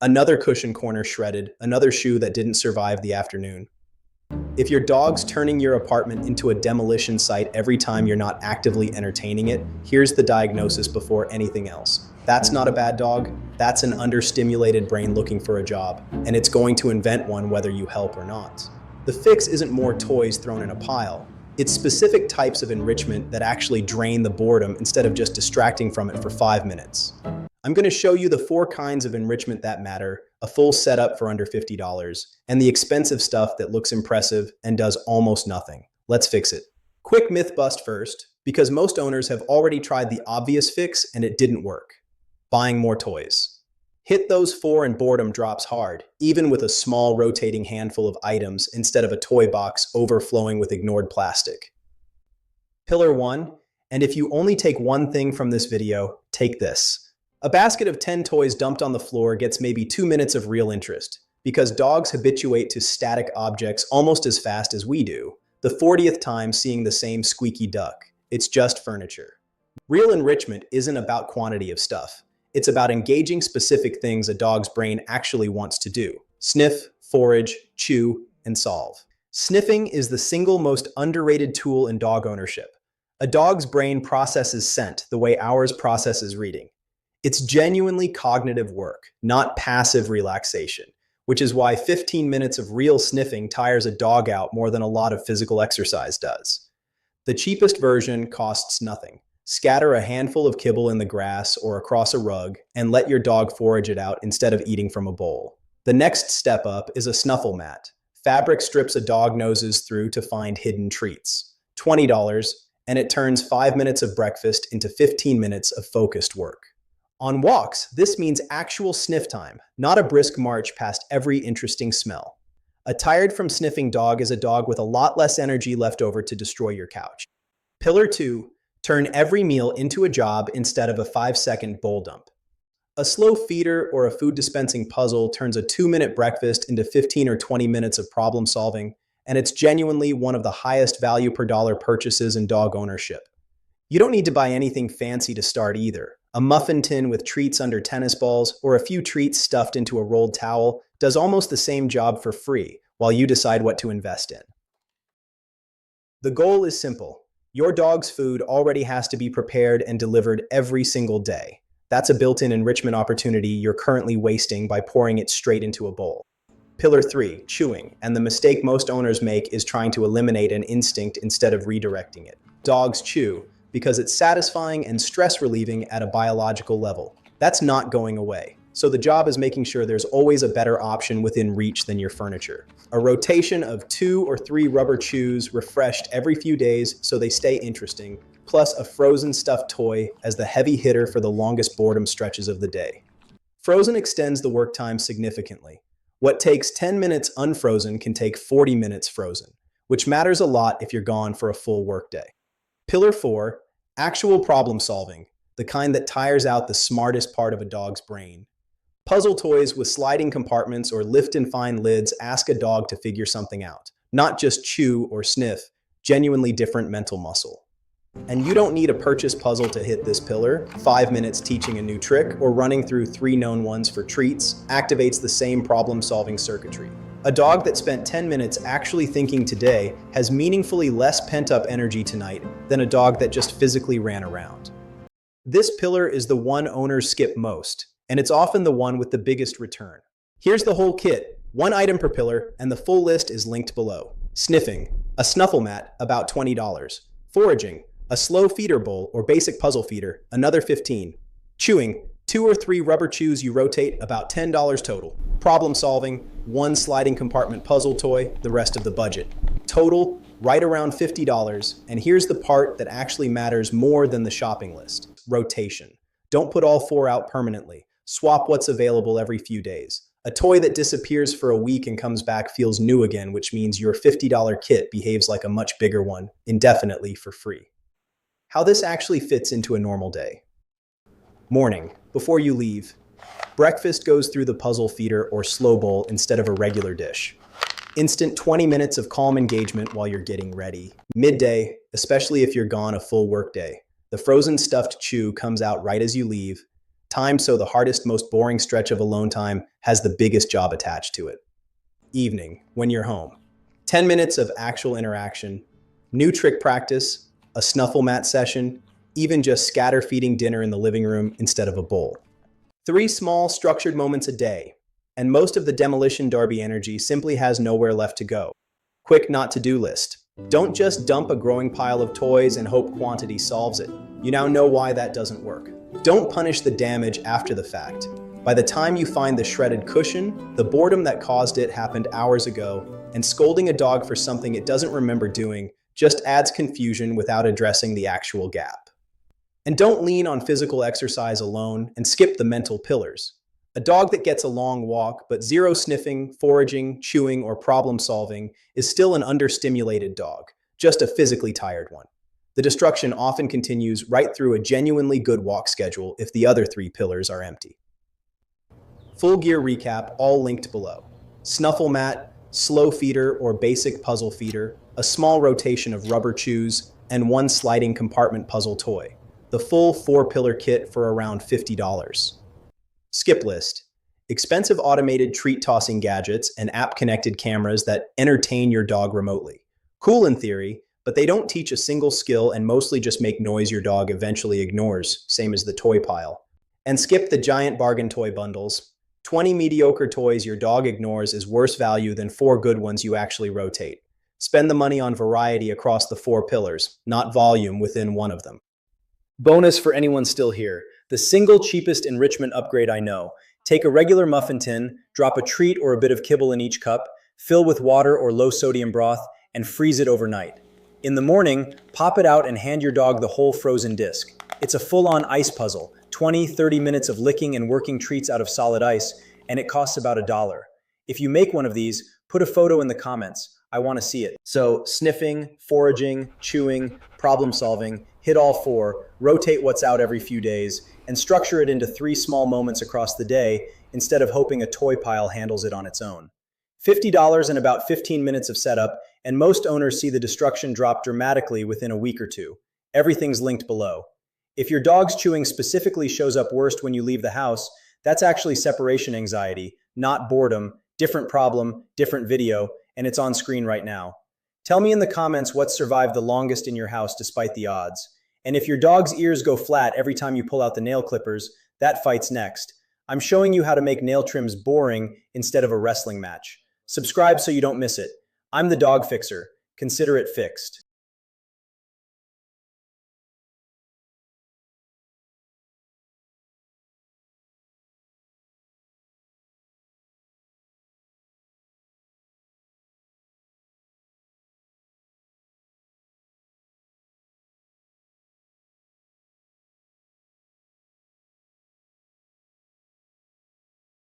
Another cushion corner shredded, another shoe that didn't survive the afternoon. If your dog's turning your apartment into a demolition site every time you're not actively entertaining it, here's the diagnosis before anything else. That's not a bad dog, that's an understimulated brain looking for a job, and it's going to invent one whether you help or not. The fix isn't more toys thrown in a pile. It's specific types of enrichment that actually drain the boredom instead of just distracting from it for 5 minutes. I'm going to show you the 4 kinds of enrichment that matter, a full setup for under $50, and the expensive stuff that looks impressive and does almost nothing. Let's fix it. Quick myth bust first, because most owners have already tried the obvious fix and it didn't work. Buying more toys. Hit those 4 and boredom drops hard, even with a small rotating handful of items instead of a toy box overflowing with ignored plastic. Pillar 1, and if you only take one thing from this video, take this. A basket of 10 toys dumped on the floor gets maybe 2 minutes of real interest. Because dogs habituate to static objects almost as fast as we do, the 40th time seeing the same squeaky duck. It's just furniture. Real enrichment isn't about quantity of stuff. It's about engaging specific things a dog's brain actually wants to do. Sniff, forage, chew, and solve. Sniffing is the single most underrated tool in dog ownership. A dog's brain processes scent the way ours processes reading. It's genuinely cognitive work, not passive relaxation, which is why 15 minutes of real sniffing tires a dog out more than a lot of physical exercise does. The cheapest version costs nothing. Scatter a handful of kibble in the grass or across a rug and let your dog forage it out instead of eating from a bowl. The next step up is a snuffle mat. Fabric strips a dog noses through to find hidden treats. $20, and it turns 5 minutes of breakfast into 15 minutes of focused work. On walks, this means actual sniff time, not a brisk march past every interesting smell. A tired from sniffing dog is a dog with a lot less energy left over to destroy your couch. Pillar 2, turn every meal into a job instead of a 5-second bowl dump. A slow feeder or a food dispensing puzzle turns a 2-minute breakfast into 15 or 20 minutes of problem solving, and it's genuinely one of the highest value per dollar purchases in dog ownership. You don't need to buy anything fancy to start either. A muffin tin with treats under tennis balls or a few treats stuffed into a rolled towel does almost the same job for free while you decide what to invest in. The goal is simple. Your dog's food already has to be prepared and delivered every single day. That's a built-in enrichment opportunity you're currently wasting by pouring it straight into a bowl. Pillar 3, chewing, and the mistake most owners make is trying to eliminate an instinct instead of redirecting it. Dogs chew because it's satisfying and stress-relieving at a biological level. That's not going away. So the job is making sure there's always a better option within reach than your furniture. A rotation of 2 or 3 rubber chews refreshed every few days so they stay interesting, plus a frozen stuffed toy as the heavy hitter for the longest boredom stretches of the day. Frozen extends the work time significantly. What takes 10 minutes unfrozen can take 40 minutes frozen, which matters a lot if you're gone for a full workday. Pillar 4, actual problem solving, the kind that tires out the smartest part of a dog's brain. Puzzle toys with sliding compartments or lift and find lids ask a dog to figure something out, not just chew or sniff, genuinely different mental muscle. And you don't need a purchase puzzle to hit this pillar. 5 minutes teaching a new trick or running through 3 known ones for treats activates the same problem-solving circuitry. A dog that spent 10 minutes actually thinking today has meaningfully less pent-up energy tonight than a dog that just physically ran around. This pillar is the one owners skip most, and it's often the one with the biggest return. Here's the whole kit, 1 item per pillar, and the full list is linked below. Sniffing, a snuffle mat, about $20. Foraging, a slow feeder bowl or basic puzzle feeder, another $15. Chewing, 2 or 3 rubber chews you rotate, about $10 total. Problem solving, 1 sliding compartment puzzle toy, the rest of the budget. Total, right around $50, and here's the part that actually matters more than the shopping list. Rotation. Don't put all 4 out permanently. Swap what's available every few days. A toy that disappears for a week and comes back feels new again, which means your $50 kit behaves like a much bigger one, indefinitely for free. How this actually fits into a normal day. Morning, before you leave. Breakfast goes through the puzzle feeder or slow bowl instead of a regular dish. Instant 20 minutes of calm engagement while you're getting ready. Midday, especially if you're gone a full workday. The frozen stuffed chew comes out right as you leave. Time, so the hardest, most boring stretch of alone time has the biggest job attached to it. Evening, when you're home. 10 minutes of actual interaction, new trick practice, a snuffle mat session, even just scatter feeding dinner in the living room instead of a bowl. 3 small, structured moments a day, and most of the demolition derby energy simply has nowhere left to go. Quick not-to-do list. Don't just dump a growing pile of toys and hope quantity solves it. You now know why that doesn't work. Don't punish the damage after the fact. By the time you find the shredded cushion, the boredom that caused it happened hours ago, and scolding a dog for something it doesn't remember doing just adds confusion without addressing the actual gap. And don't lean on physical exercise alone and skip the mental pillars. A dog that gets a long walk but zero sniffing, foraging, chewing, or problem solving is still an understimulated dog, just a physically tired one. The destruction often continues right through a genuinely good walk schedule if the other 3 pillars are empty. Full gear recap, all linked below. Snuffle mat, slow feeder or basic puzzle feeder, a small rotation of rubber chews, and 1 sliding compartment puzzle toy. The full 4-pillar kit for around $50. Skip list. Expensive automated treat tossing gadgets and app-connected cameras that entertain your dog remotely. Cool in theory, but they don't teach a single skill and mostly just make noise your dog eventually ignores, same as the toy pile. And skip the giant bargain toy bundles. 20 mediocre toys your dog ignores is worse value than 4 good ones you actually rotate. Spend the money on variety across the 4 pillars, not volume within one of them. Bonus for anyone still here, the single cheapest enrichment upgrade I know. Take a regular muffin tin, drop a treat or a bit of kibble in each cup, fill with water or low sodium broth, and freeze it overnight. In the morning, pop it out and hand your dog the whole frozen disc. It's a full-on ice puzzle, 20-30 minutes of licking and working treats out of solid ice, and it costs about $1. If you make one of these, put a photo in the comments. I want to see it. So sniffing, foraging, chewing, problem solving, hit all 4, rotate what's out every few days, and structure it into 3 small moments across the day instead of hoping a toy pile handles it on its own. $50 and about 15 minutes of setup, and most owners see the destruction drop dramatically within a week or 2. Everything's linked below. If your dog's chewing specifically shows up worst when you leave the house, that's actually separation anxiety, not boredom, different problem, different video, and it's on screen right now. Tell me in the comments what survived the longest in your house despite the odds. And if your dog's ears go flat every time you pull out the nail clippers, that fight's next. I'm showing you how to make nail trims boring instead of a wrestling match. Subscribe so you don't miss it. I'm the Dog Fixer. Consider it fixed.